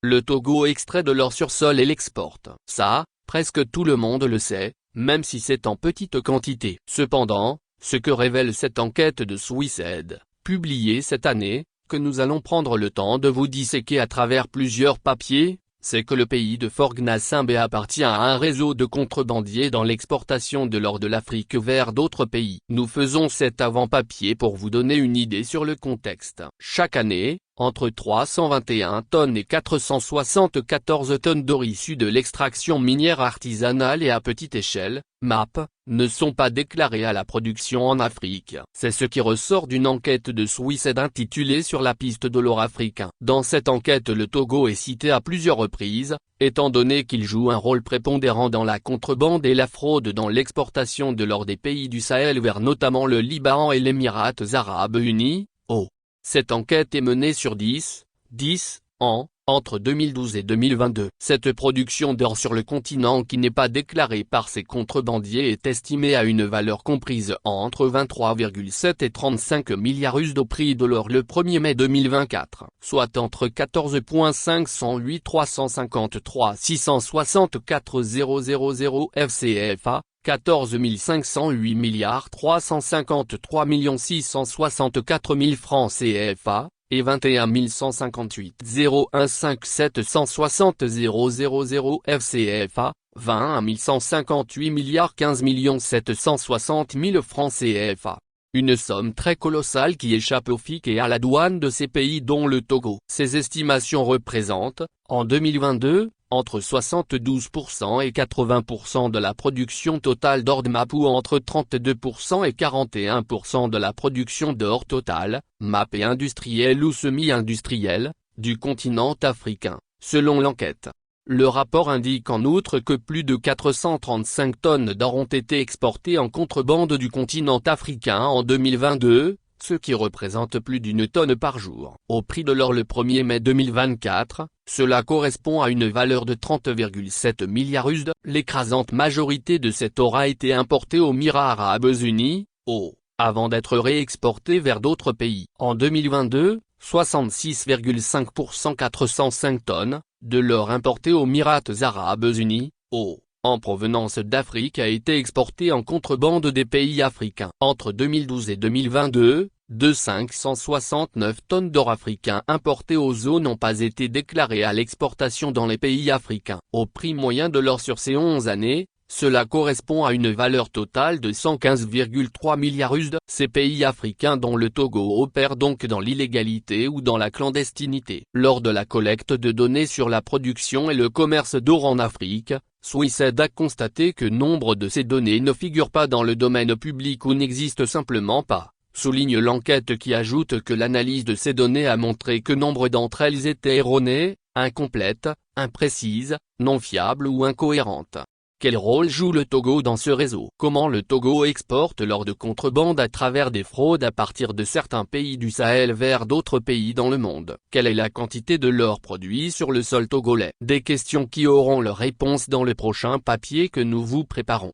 Le Togo extrait de l'or sur sol et l'exporte. Ça, presque tout le monde le sait, même si c'est en petite quantité. Cependant, ce que révèle cette enquête de Swissaid, publiée cette année, que nous allons prendre le temps de vous disséquer à travers plusieurs papiers, c'est que le pays de Forgnassimbe appartient à un réseau de contrebandiers dans l'exportation de l'or de l'Afrique vers d'autres pays. Nous faisons cet avant-papier pour vous donner une idée sur le contexte. Chaque année, entre 321 tonnes et 474 tonnes d'or issues de l'extraction minière artisanale et à petite échelle, MAP, ne sont pas déclarées à la production en Afrique. C'est ce qui ressort d'une enquête de Swissaid intitulée Sur la piste de l'or africain. Dans cette enquête, le Togo est cité à plusieurs reprises, étant donné qu'il joue un rôle prépondérant dans la contrebande et la fraude dans l'exportation de l'or des pays du Sahel vers notamment le Liban et les Émirats arabes unis. Cette enquête est menée sur 10 ans, entre 2012 et 2022. Cette production d'or sur le continent qui n'est pas déclarée par ces contrebandiers est estimée à une valeur comprise entre 23,7 et 35 milliards US au prix de l'or le 1er mai 2024, soit entre 14,508 353 664 000 FCFA, 14 508 milliards 353 664 000 francs CFA, et 21 158 015 760 000 FCFA, 21 158 milliards 15 760 000 francs CFA. Une somme très colossale qui échappe au FIC et à la douane de ces pays dont le Togo. Ces estimations représentent, en 2022, entre 72% et 80% de la production totale d'or de MAP ou entre 32% et 41% de la production d'or totale, MAP et industrielle ou semi-industrielle, du continent africain, selon l'enquête. Le rapport indique en outre que plus de 435 tonnes d'or ont été exportées en contrebande du continent africain en 2022, ce qui représente plus d'une tonne par jour. Au prix de l'or le 1er mai 2024, cela correspond à une valeur de 30,7 milliards US. L'écrasante majorité de cet or a été importé aux Émirats arabes unis, avant d'être réexporté vers d'autres pays. En 2022, 66,5% 405 tonnes, de l'or importé aux Émirats arabes unis, en provenance d'Afrique a été exporté en contrebande des pays africains. Entre 2012 et 2022, 569 tonnes d'or africain importé aux zones n'ont pas été déclarées à l'exportation dans les pays africains. Au prix moyen de l'or sur ces 11 années, cela correspond à une valeur totale de 115,3 milliards US. Ces pays africains dont le Togo opère donc dans l'illégalité ou dans la clandestinité. Lors de la collecte de données sur la production et le commerce d'or en Afrique, Swissaid a constaté que nombre de ces données ne figurent pas dans le domaine public ou n'existent simplement pas, souligne l'enquête qui ajoute que l'analyse de ces données a montré que nombre d'entre elles étaient erronées, incomplètes, imprécises, non fiables ou incohérentes. Quel rôle joue le Togo dans ce réseau? Comment le Togo exporte l'or de contrebande à travers des fraudes à partir de certains pays du Sahel vers d'autres pays dans le monde? Quelle est la quantité de l'or produit sur le sol togolais? Des questions qui auront leur réponse dans le prochain papier que nous vous préparons.